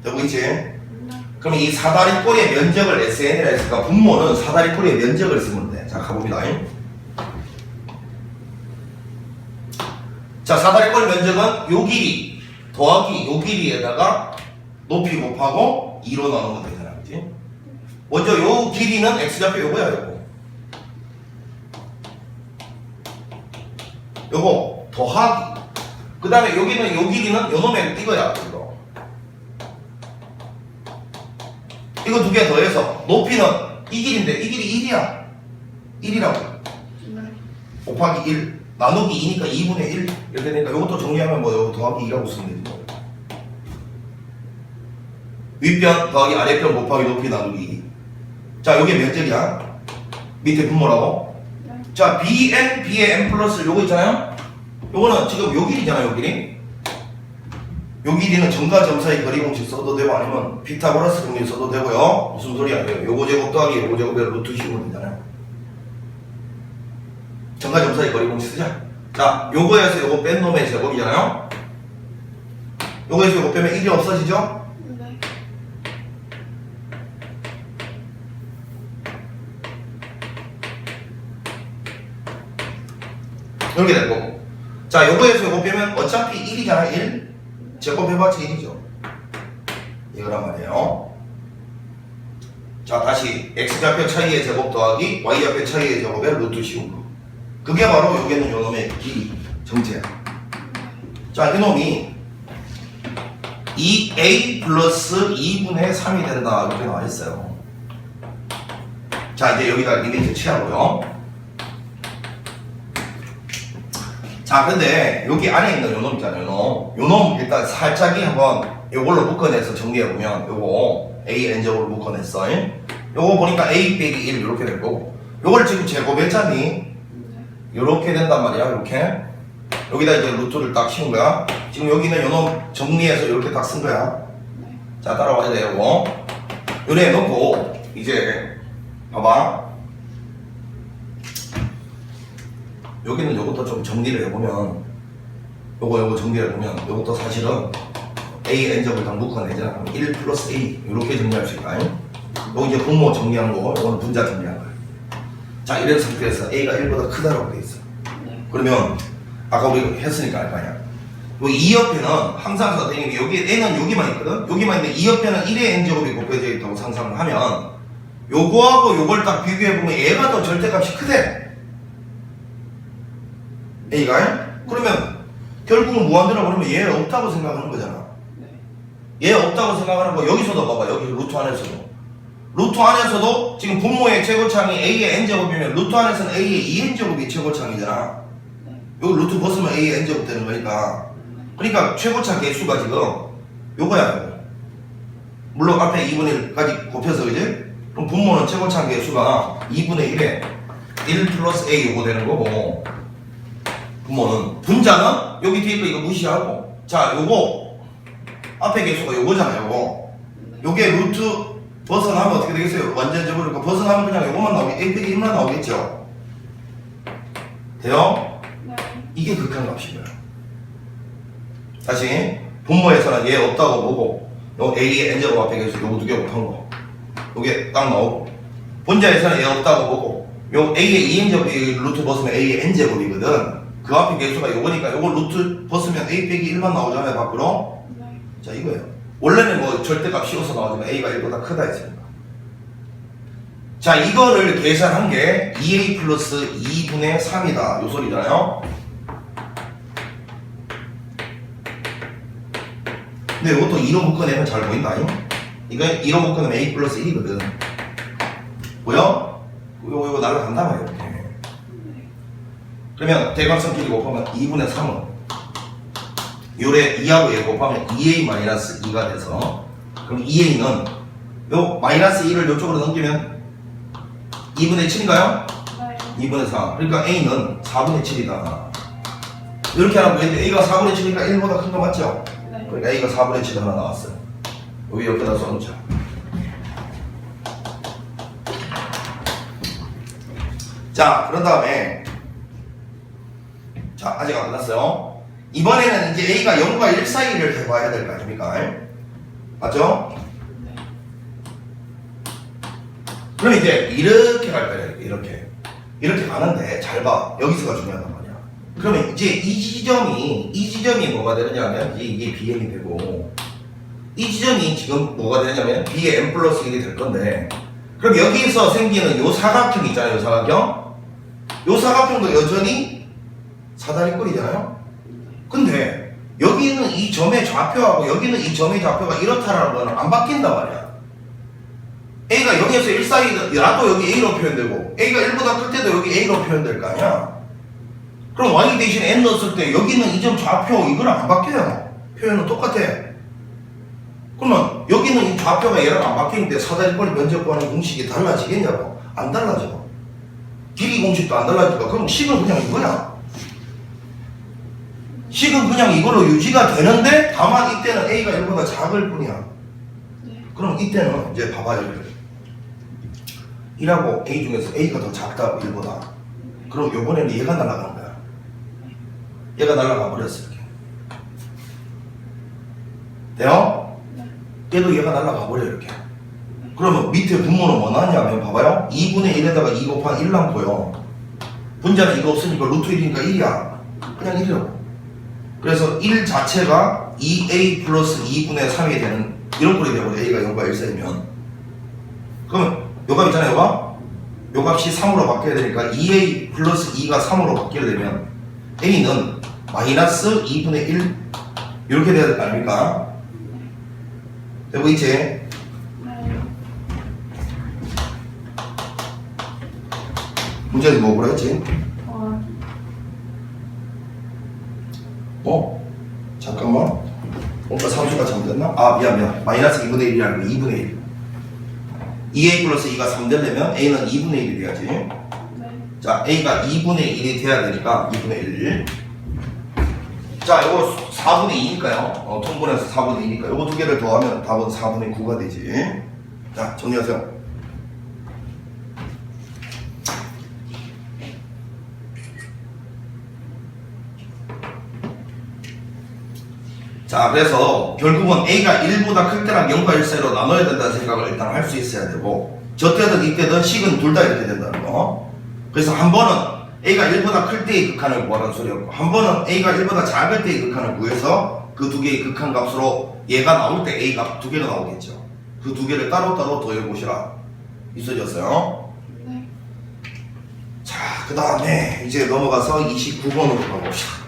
되고 있지? 그럼 이 사다리꼴의 면적을 SN이라 했으니까 분모는 사다리꼴의 면적을 쓰면 돼. 자, 가봅니다. 자, 사다리꼴 면적은 요 길이 더하기 요 길이에다가 높이 곱하고 2로 나누면 되잖아. 그치? 먼저 요 길이는 X좌표 요거야, 요거 더하기. 그 다음에 여기는 요 길이는 요 놈의 이거야, 이거. 이거 두 개 더해서 높이는 이 길인데 이 길이 1이야. 1이라고. 곱하기 1 나누기 2니까 2분의 1 이렇게 되니까 이것도 정리하면 뭐 이거 더하기 2라고 쓰면 되지 뭐. 윗변 더하기 아랫변 곱하기 높이 나누기 2. 자 요게 면적이야. 밑에 분모라고. 자 BN, B의 N 플러스 요거 있잖아요. 요거는 지금 요 길이잖아요. 요 길이. 요 길이는 점과 점 사이 거리 공식 써도 되고 아니면 피타고라스 공식 써도 되고요. 무슨 소리야? 요거 제곱 더하기 요거 제곱에 루트 씌우면 되잖아요. 점과 점 사이 거리 공식 쓰자. 자, 요거에서 요거 뺀 놈의 제곱이잖아요. 요거에서 요거 빼면 1이 없어지죠? 네. 이렇게 될 거고. 자, 요거에서 요거 빼면 어차피 1이잖아, 1. 제곱해봤자 1이죠. 이거란 말이에요. 자, 다시 x좌표 차이의 제곱 더하기 y좌표 차이의 제곱에 루트 씌운 거. 그게 바로 여기는 요놈의 길이 정체야. 자, 이놈이 2a 플러스 2분의 3이 된다 이렇게 나와 있어요. 자, 이제 여기다 리미트 취하고요. 자, 근데 여기 안에 있는 요놈 있잖아요. 요놈 일단 살짝이 한번 요걸로 묶어내서 정리해보면 요거 a n제곱으로 묶어냈어. 요거 보니까 a 빼기 1 이렇게 될 거고, 요걸 지금 제곱했자니 요렇게 된단 말이야. 이렇게 여기다 이제 루트를 딱 씌운 거야. 지금 여기는 요놈 정리해서 이렇게 딱 쓴 거야. 자, 따라와야 돼요. 요거 요래 놓고 이제 봐봐. 여기는 요것도 좀 정리를 해보면, 요거 정리를 해보면 요것도 사실은 a n제곱을 다 묶어내잖아. 1 플러스 a 이렇게 정리할 수 있다. 요거 이제 분모 정리한 거, 요거는 분자 정리한 거야. 자, 이런 상태에서 a가 1보다 크다라고 돼 있어. 그러면 아까 우리 했으니까 알 거 아니야. 요 이 옆에는 항상 선생님이 여기 n은 여기만 있거든. 여기만 있는데 이 옆에는 1의 n제곱이 곱해져 있다고 상상을 하면 요거하고 요걸 딱 비교해보면 얘가 더 절대값이 크대. a가. 그러면 결국은 무한대로 그러면 얘 없다고 생각하는 거잖아. 얘 없다고 생각하는 거. 여기서도 봐봐. 여기 루트 안에서도. 루트 안에서도 지금 분모의 최고창이 a의 n제곱이면 루트 안에서는 a의 2n제곱이 최고창이잖아. 여기 루트 벗으면 a의 n제곱 되는 거니까. 그러니까 최고차 개수가 지금 요거야. 물론 앞에 2분의 1까지 곱해서 그지? 그럼 분모는 최고차 개수가 2분의 1에 1 플러스 a 요거 되는 거고, 분모는 분자는 여기 뒤에 거 이거 무시하고, 자, 요거 앞에 개수가 요거잖아요. 요거 요게 루트 벗어나면 어떻게 되겠어요? 완전 접으니까 벗어나면 그냥 요거만 나오겠, a 빼기 1만 나오겠죠? 돼요? 네. 이게 극한값인 거야. 다시 분모에서는 얘 없다고 보고 요 a의 n제곱 앞에 계속 요거 두 개 곱한 거 요게 딱 나오고, 분자에서는 얘 없다고 보고 요 a의 2n제곱이 루트 벗으면 a의 n제곱이거든. 그 앞에 개수가 요거니까 요거 루트 벗으면 a 빼기 1만 나오잖아요, 밖으로. 네. 자, 이거예요. 원래는 뭐 절대값 씌워서 나오지만 a가 1보다 크다 했습니다. 자, 이거를 계산한 게 2a 플러스 2분의 3이다 요 소리잖아요. 근데 이것도 2로 묶어내면 잘 보인다. 이거 2로 묶어내면 a 플러스 1이거든. 보여? 이거 날라간다 말이야. 이렇게. 그러면 대각선 길이 곱하면 2분의 3은 요래 2하고 얘 곱하면 2a 마이너스 2가 돼서, 그럼 2a는 요 마이너스 2를 요쪽으로 넘기면 2분의 7인가요? 네. 2분의 4. 그러니까 a는 4분의 7이다. 이렇게 하면 되는데 a가 4분의 7이니까 1보다 큰 거 맞죠? 네. 그러니까 a가 4분의 7 하나 나왔어요. 여기 옆에다 써놓자. 자, 그런 다음에, 자, 아직 안 끝났어요. 이번에는 이제 a가 0과 1 사이를 해봐야 될 거 아닙니까? 맞죠? 네. 그럼 이제 이렇게 갈 거예요. 이렇게 가는데 잘 봐. 여기서가 중요하단 말이야. 그러면 이제 이 지점이 뭐가 되느냐면 이게 bm이 되고, 이 지점이 지금 뭐가 되냐면 b의 m 플러스 1이 될 건데, 그럼 여기서 생기는 요 사각형 있잖아요. 요 사각형. 요 사각형도 여전히 사다리꼴이잖아요. 근데 여기 있는 이 점의 좌표하고 여기 있는 이 점의 좌표가 이렇다라는 거는 안 바뀐단 말이야. a가 0에서 1 사이 나도 여기 a로 표현되고, a가 1보다 클 때도 여기 a로 표현될 거 아니야. 그럼 y 대신에 n 넣었을 때 여기 있는 이 점 좌표 이거랑 안 바뀌어요. 표현은 똑같아. 그러면 여기 있는 이 좌표가 얘랑 안 바뀌는데 사다리꼴 면적 구하는 공식이 달라지겠냐고? 안 달라져. 길이 공식도 안 달라지니까 그럼 식은 그냥 이거야. 식은 그냥 이걸로 유지가 되는데, 다만 이때는 a가 1보다 작을 뿐이야. 네. 그럼 이때는 이제 봐봐요. 1하고 a 중에서 a가 더 작다고 1보다. 그럼 요번에는 얘가 날아가는 거야. 얘가 날아가 버렸어. 이렇게. 돼요? 네. 얘도 얘가 날라가 버려 이렇게. 그러면 밑에 분모는 뭐 나왔냐면 봐봐요. 2분의 1에다가 2 곱한 1 남고요. 분자는 이거 없으니까 루트 1이니까 1이야. 그냥 1이라고. 그래서 1 자체가 2a 플러스 2분의 3이 되는 이런 꼴이 되고 a가 0과 1 사이면 그러면 요 값 있잖아요. 요 값이 3으로 바뀌어야 되니까 2a 플러스 2가 3으로 바뀌게 되면 a는 마이너스 2분의 1 이렇게 돼야 될 거 아닙니까? 되고 있지? 네. 문제는 뭐라 했지? 잠깐만. 뭔가 상수가 잘못됐나? 아, 미안. 마이너스 2분의 1이 아니고 2분의 1. 2a 플러스 2가 3 되려면 a는 2분의 1이 돼야지. 네. 자, a가 2분의 1이 돼야 되니까 2분의 1. 자, 이거 4분의 2니까요. 통분해서 4분의 2니까 이거 두 개를 더하면 답은 4분의 9가 되지. 자, 정리하세요. 자, 그래서 결국은 a가 1보다 클 때랑 0과 1 사이로 나눠야 된다는 생각을 일단 할 수 있어야 되고 저때든 이때든 식은 둘 다 이렇게 된다는 거. 그래서 한 번은 a가 1보다 클 때의 극한을 구하라는 소리였고 한 번은 a가 1보다 작을 때의 극한을 구해서 그 두 개의 극한 값으로 얘가 나올 때 a 값 두 개가 나오겠죠. 그 두 개를 따로따로 더해보시라. 있어졌어요? 네. 자, 그 다음에 이제 넘어가서 29번으로 가봅시다.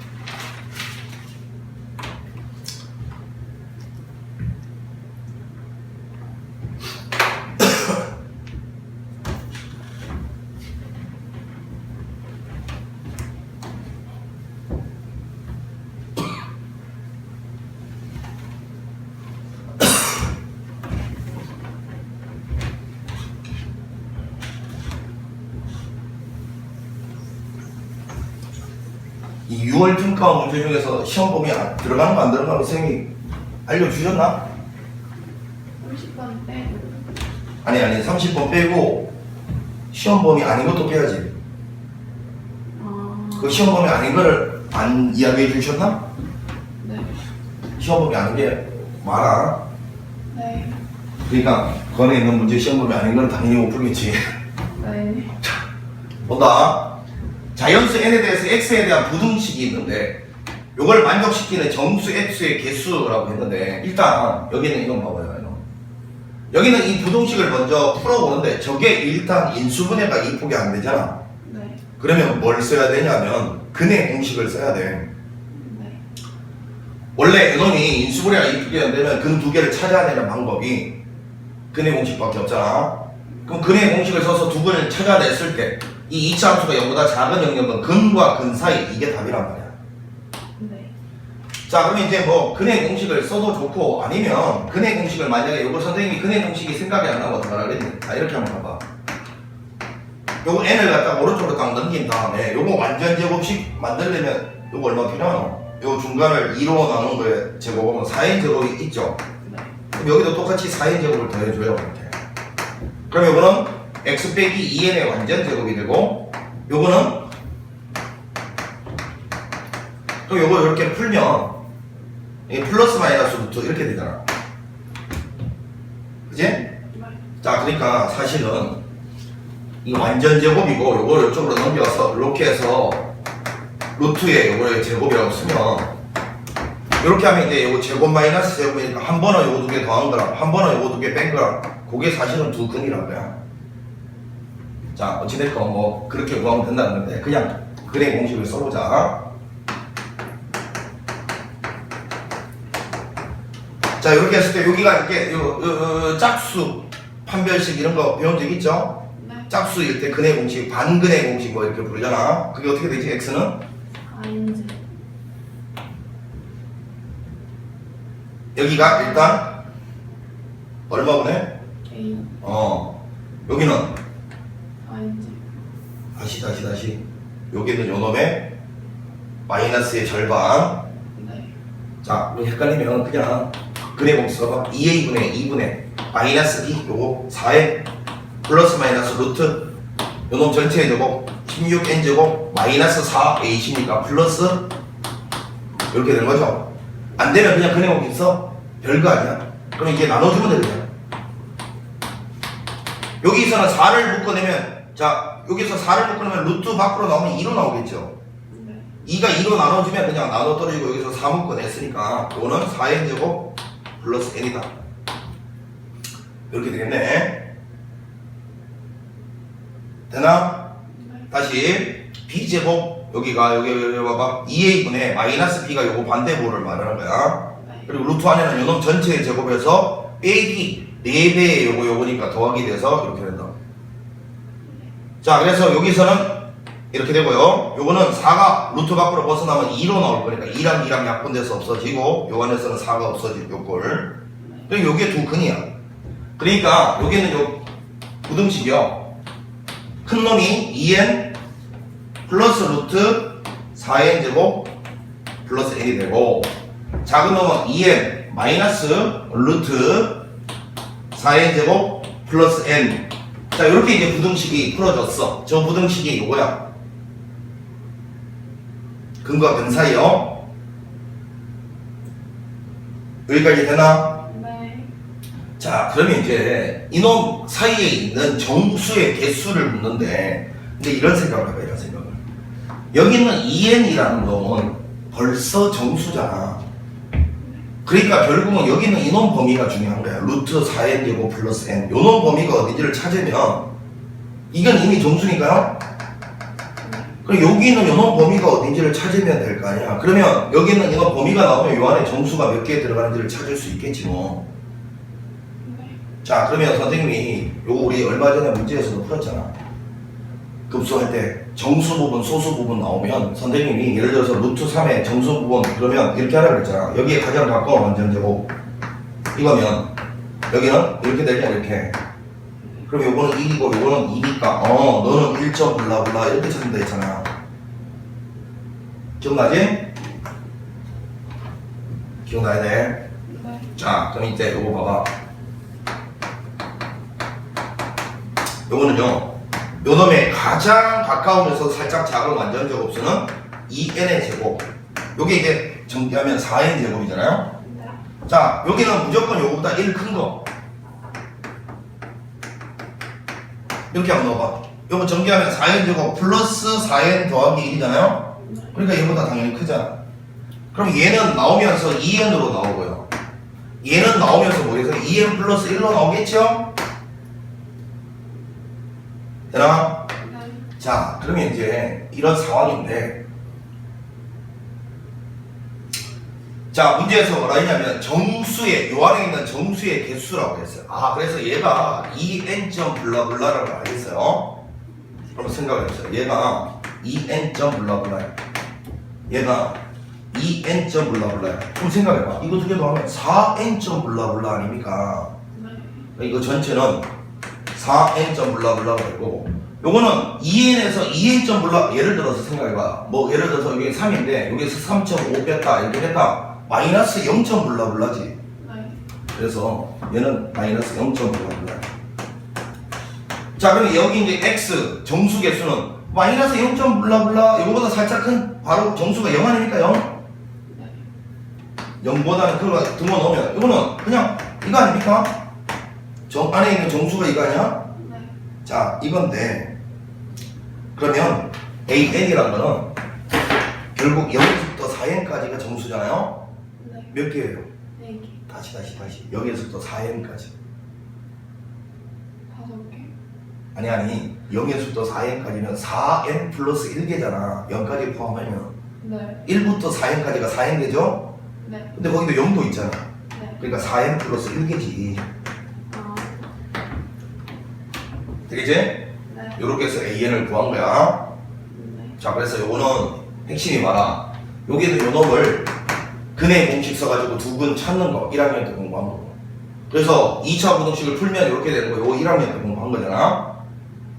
이 6월 평가 문제 중에서 시험 범위 들어가는 거 안 들어가는 거 선생님이 알려주셨나? 30번 빼고. 아니 30번 빼고 시험 범위 아닌 것도 빼야지. 그 시험 범위 아닌 걸 안 이야기해 주셨나? 네. 시험 범위 아닌 게 많아. 네. 그러니까 거기에 있는 문제 시험 범위 아닌 건 당연히 못 풀겠지. 네. 본다. 자연수 n에 대해서 x에 대한 부등식이 있는데 요걸 만족시키는 정수 x의 개수라고 했는데 일단 여기는 이건 봐봐요. 여기는 이 부등식을 먼저 풀어보는데 저게 일단 인수분해가 이쁘게 안 되잖아. 네. 그러면 뭘 써야 되냐면 근의 공식을 써야 돼. 네. 원래 이놈이 인수분해가 이쁘게 안 되면 근 두 개를 찾아내는 방법이 근의 공식밖에 없잖아. 그럼 근의 공식을 써서 두 근을 찾아냈을 때 이 이차 함수가 0보다 작은 영역은 근과 근 사이 이게 답이란 말이야. 네. 자, 그러면 이제 뭐 근의 공식을 써도 좋고 아니면 근의 공식을 만약에 요거 선생님이 근의 공식이 생각이 안 나고 어떡하라 그랬니? 자, 이렇게 한번 봐봐. 요거 n을 갖다가 오른쪽으로 딱 넘긴 다음에 요거 완전 제곱식 만들려면 요거 얼마 필요하노? 요 중간을 2로 나눈 거에 제곱하면 4n 제곱이 있죠? 네. 그럼 여기도 똑같이 4n 제곱을 더해줘요. 이렇게. 그럼 요거는 x 빼기 2n의 완전 제곱이 되고 요거는 또 요거 이렇게 풀면 이게 플러스 마이너스 루트 이렇게 되잖아. 그지? 네. 자, 그러니까 사실은 이 완전 제곱이고 요거를 이쪽으로 넘겨서 이렇게 해서 루트에 요거를 제곱이라고 쓰면 이렇게 하면 이제 요거 제곱 마이너스 제곱이니까 한 번은 요거 두 개 더한 거랑 한 번은 요거 두 개 뺀 거랑 그게 사실은 두 근이란 거야. 자, 어찌됐건 뭐 그렇게 구하면 된다는 건데 그냥 근의 공식을 써보자. 자, 이렇게 했을 때 여기가 이렇게 요 짝수 판별식 이런 거 배운 적 있죠? 네. 짝수일 때 근의 공식, 반근의 공식 뭐 이렇게 부르잖아. 그게 어떻게 되지? x는 아인지. 여기가 일단 얼마분의? A. 여기는 아인지. 다시 여기는 요놈의 마이너스의 절반. 네. 자, 뭐 헷갈리면 그냥 근의 공식 써봐. 2a분의 2분의 마이너스 b 요거 4에 플러스 마이너스 루트 요놈 전체의 제곱 16n 제곱 마이너스 4a시니까 플러스 이렇게 되는 거죠. 안 되면 그냥 근의 공식 써. 별거 아니야. 그럼 이제 나눠주면 되잖아. 여기서는 4를 묶어내면, 자, 여기서 4를 묶어내면 루트 밖으로 나오면 2로 나오겠죠. 네. 2가 2로 나눠주면 그냥 나눠 떨어지고 여기서 4 묶어냈으니까 이거는 4n제곱 플러스 n이다. 이렇게 되겠네. 되나? 네. 다시 b제곱 여기가 여기 봐봐 2a분의 마이너스 b가 요거 반대보를 말하는 거야. 네. 그리고 루트 안에는 요놈 전체의 제곱에서 빼기 4배의 요거니까 더하기 돼서 이렇게 된다. 자, 그래서 여기서는 이렇게 되고요. 요거는 4가 루트 밖으로 벗어나면 2로 나올 거니까 2랑 약분돼서 없어지고 요 안에서는 4가 없어질 요꼴. 그리고 요게 두 근이야. 그러니까 여기는 요 부등식이요. 큰 놈이 2n 플러스 루트 4n 제곱 플러스 n이 되고 작은 놈은 2n 마이너스 루트 4n 제곱 플러스 n. 자, 이렇게 이제 부등식이 풀어졌어. 저 부등식이 요거야. 근과 근 사이요. 여기까지 되나? 네. 자, 그러면 이제 이놈 사이에 있는 정수의 개수를 묻는데, 근데 이런 생각을 해봐, 이런 생각을. 여기 있는 2n이라는 놈은 벌써 정수잖아. 그러니까 결국은 여기 있는 이놈 범위가 중요한 거야. 루트 4n 제곱 플러스 n. 요놈 범위가 어딘지를 찾으면 이건 이미 정수니까요. 그럼 여기 있는 요놈 범위가 어딘지를 찾으면 될 거 아니야. 그러면 여기 있는 이놈 범위가 나오면 요 안에 정수가 몇 개 들어가는지를 찾을 수 있겠지 뭐. 네. 자, 그러면 선생님이 요거 우리 얼마 전에 문제에서도 풀었잖아. 급수할 때 정수 부분, 소수 부분 나오면 선생님이 예를 들어서 루트 3의 정수 부분 그러면 이렇게 하라 그랬잖아. 여기에 가장 가까운 완전제곱 이거면 여기는 이렇게 되냐 이렇게. 그럼 요거는 1이고 요거는 2니까 너는 1점 블라블라 이렇게 찾는다 했잖아. 기억나지? 기억나야 돼. 네. 자, 그럼 이제 요거 봐봐. 요거는요, 요 놈의 가장 가까우면서 살짝 작은 완전제곱수는 2n의 제곱. 요게 이제 정리하면 4n 제곱이잖아요. 네. 자, 여기는 무조건 요거보다 1 큰 거. 이렇게 한번 넣어봐. 요거 전개하면 4n 제곱 플러스 4n 더하기 1이잖아요. 그러니까 얘보다 당연히 크잖아. 그럼 얘는 나오면서 2n으로 나오고요. 얘는 나오면서 뭐해서 2n 플러스 1로 나오겠죠? 되나? 네. 자, 그러면 이제 이런 상황인데, 자, 문제에서 뭐라 했냐면 정수의, 요 안에 있는 정수의 개수라고 했어요. 아, 그래서 얘가 2n 점 블라블라라고 알겠어요. 그럼 생각을 했어요. 얘가 2n 점 블라블라야. 얘가 2n 점 블라블라야. 그럼 생각해봐. 이거 두 개 더하면 4n 점 블라블라 아닙니까? 네. 이거 전체는 4n 점 블라블라가 되고, 요거는 2n에서 2n 점 블라, 예를 들어서 생각해봐. 뭐 예를 들어서 여기 3인데 여기서 3.5 뺐다 이렇게 했다. 마이너스 0 블라블라지. 네. 그래서 얘는 마이너스 0 블라블라. 자, 그럼 여기 이제 x 정수 개수는 마이너스 0 블라블라 이거보다 살짝 큰 바로 정수가 0 아닙니까? 0? 네. 0보다는 그거 등호 넣으면 이거는 그냥 이거 아닙니까? 안에 있는 정수가 이거 아니야? 네. 자, 이건데 그러면 AN이란 거는 결국 0에서부터 4n까지가 정수잖아요? 네. 몇 개예요? 네 개. 다시 0에서부터 4n까지. 5개. 아니 0에서부터 4n까지면 4n 플러스 1개잖아. 0까지 포함하면 네. 1부터 4n까지가 4n개죠? 네. 근데 거기도 0도 있잖아. 네. 그러니까 4n 플러스 1개지. 아. 되겠지? 네. 요렇게 해서 AN을 구한 거야. 네. 자, 그래서 요거는 핵심이 많아. 여기는 요 놈을 근의 공식 써가지고 두 근 찾는 거 1학년 때 공부한 거고. 그래서 2차 부등식을 풀면 이렇게 되는 거 요거 1학년 때 공부한 거잖아.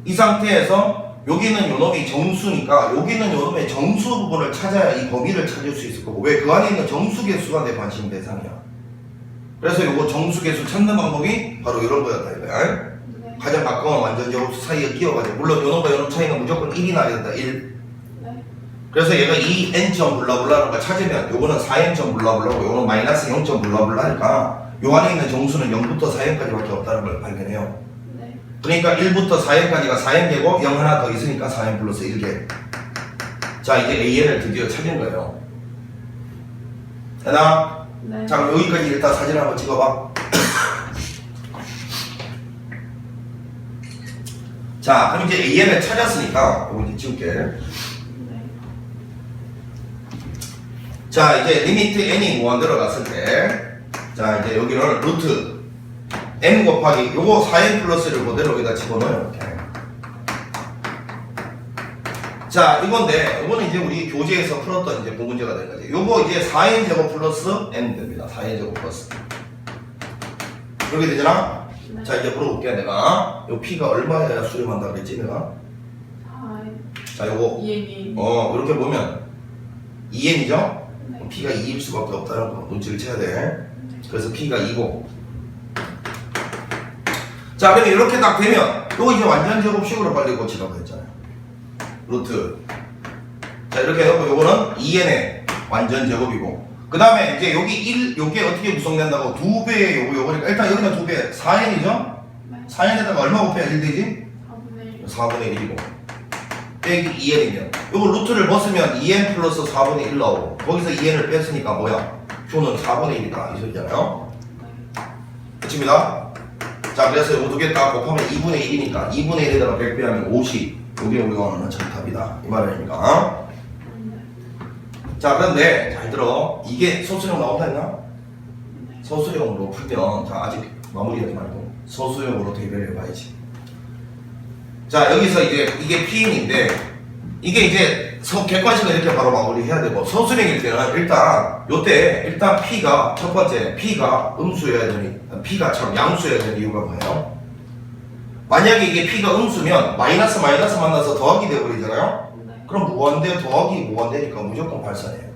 이 상태에서 여기는 요 놈이 정수니까 여기는 요 놈의 정수 부분을 찾아야 이 범위를 찾을 수 있을 거고, 왜 그 안에 있는 정수 개수가 내 관심 대상이야. 그래서 요거 정수 개수 찾는 방법이 바로 이런 거였다 이거야. 네. 가장 가까운 완전 제곱수 사이에 끼워가지고, 물론 요 놈과 요 놈 차이는 무조건 1이 나야 된다. 1. 네. 그래서 얘가 2n 점 블라블라라는 걸 찾으면 요거는 4n 점 블라블라고 요거는 마이너스 0 점 블라블라니까 요 안에 있는 정수는 0부터 4n까지밖에 없다는 걸 발견해요. 네. 그러니까 1부터 4n까지가 4n개고 0 하나 더 있으니까 4n 플러스 1개. 자 이제 an을 드디어 찾은 거예요. 되나? 네. 자 그럼 여기까지 일단 사진 한번 찍어봐. 자 그럼 이제 an을 찾았으니까 요거 이제 지울게. 네. 자 이제 리미트 n이 무한대로 갔을 때 자 이제 여기를 루트 n 곱하기 요거 4n 플러스를 그대로 여기다 집어넣어요. 이렇게. 자 이건데 요거는 이제 우리 교재에서 풀었던 이제 그 문제가 된 거지. 요거 이제 4n 제곱 플러스 n 됩니다. 4n 제곱 플러스 그렇게 되잖아. 네. 자 이제 물어볼게 내가 요 p가 얼마여야 수렴한다 그랬지 내가. 4. 자 요거 2n이. 이렇게 보면 2n이죠. 네. p가 2일 수밖에 없다는 거 눈치를 채야 돼. 그래서 p가 2고. 자 그러면 이렇게 딱 되면 요거 이제 완전 제곱식으로 빨리 고치라고 했잖아요. 루트. 자 이렇게 해놓고 요거는 2n의 완전 제곱이고 그 다음에 이제 여기 1 요게 어떻게 구성된다고 2배의 요거니까 일단 여기는 2배 4n이죠. 네. 4n에다가 얼마 곱해야 1 되지? 4분의 1. 4분의 1이고 빼기 2n이면 요거 루트를 벗으면 2n 플러스 4분의 1 나오고 거기서 2n을 뺐으니까 뭐야? q는 4분의 1이다 이 소리잖아요. 네. 그렇습니다. 자 그래서 요거 두 개 딱 곱하면 2분의 1이니까 2분의 1에다가 100 빼하면 50 요게 우리가 원하는 정답이다 이 말이니까. 네. 자 그런데 잘 들어 이게 소수형 나온다 했나? 네. 소수형으로 풀면 자 아직 마무리하지 말고 소수형으로 대별을 해봐야지. 자 여기서 이제 이게 Pn인데 이게 이제 객관식을 이렇게 바로 마무리해야 되고 소수형일 때는 요때 일단 P가 첫 번째 P가 음수여야 되니 P가 참 양수여야 되는 이유가 뭐예요? 만약에 이게 P가 음수면 마이너스 마이너스 만나서 더하기 되버리잖아요. 네. 그럼 무한대 더하기 무한대니까 무조건 발산해요.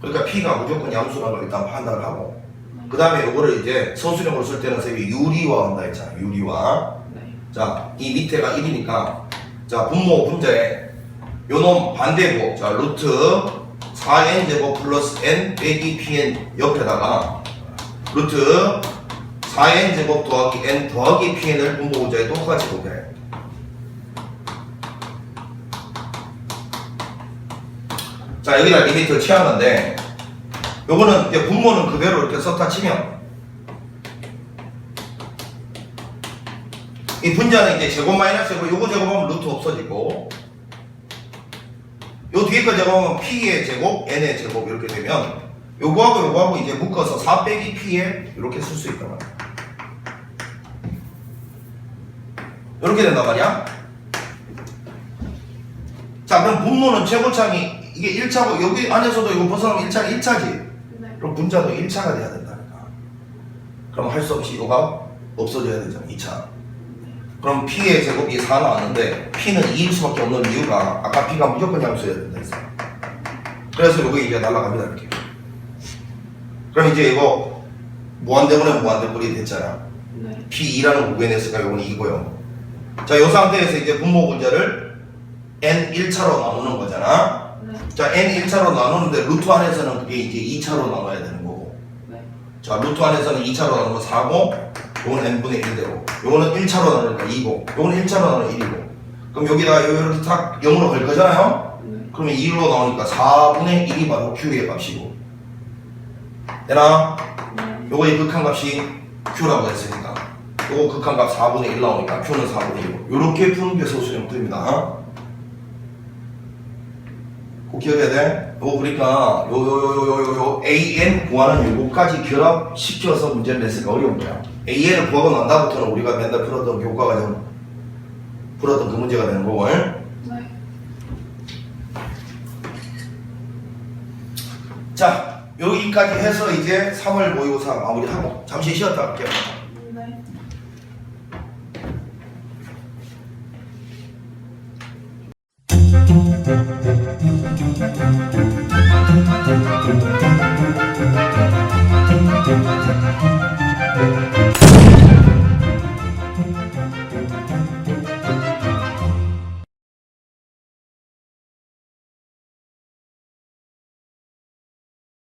그러니까 P가 무조건 양수라는 걸 일단 판단을 하고 그 다음에 요거를 이제 소수령으로 쓸 때는 선생님이 유리화 한다 했잖아. 유리화. 네. 자, 이 밑에가 1이니까 자 분모 분자에 요놈 반대고 자 루트 4n 제곱 플러스 n 빼기 pn 옆에다가 루트 4n 제곱 더하기 n 더하기 pn을 분모 분자에 똑같이 곱해. 자 여기다 리미트를 취하는데 요거는 이제 분모는 그대로 이렇게 썼다 치면 이 분자는 이제 제곱 마이너스 제곱 요거 제곱하면 루트 없어지고 요 뒤에 거 제곱하면 p의 제곱 n의 제곱 이렇게 되면 요거하고 이제 묶어서 4 빼기 p에 이렇게 쓸 수 있단 말이야. 이렇게 된단 말이야. 자 그럼 분모는 최고창이 이게 1차고 여기 안에서도 이거 벗어나면 1차지 네. 그럼 분자도 1차가 돼야 된다니까. 그럼 할 수 없이 요가 없어져야 되잖아 2차. 그럼 P의 제곱이 4 나왔는데 P는 2일 수밖에 없는 이유가 아까 P가 무조건 양수여야 된다 했어. 그래서 요거 이제 날아갑니다 이렇게. 그럼 이제 이거 무한대분의 무한대분이 됐잖아. 네. P2라는 거 구해냈으니까 요거는 2고요. 자, 요 상태에서 이제 분모 분자를 N1차로 나누는 거잖아. 네. 자, N1차로 나누는데 루트 안에서는 그게 이제 2차로 나눠야 되는 거고. 네. 자, 루트 안에서는 2차로 나누면 4고 요거는 n분의 1대로 요거는 1차로 나누니까 2고 요거는 1차로 나누면 1이고 그럼 여기다가 이렇게 딱 0으로 걸 거잖아요. 네. 그러면 2로 나오니까 4분의 1이 바로 q의 값이고 되나? 네. 요거의 극한값이 q라고 했으니까 요거 극한값 4분의 1 나오니까 q는 4분의 1이고 요렇게 푸는 게 소수형들입니다. 꼭 기억해야 돼. 요거 그러니까 요 an 구하는 요거까지 결합시켜서 문제를 냈으니까 어려운 거야. an을 구하고 난 다음부터는 우리가 맨날 풀었던 교과 과정 풀었던 그 문제가 되는 거고. 네. 자 여기까지 해서 이제 3월 모의고사 마무리하고 잠시 쉬었다 갈게요.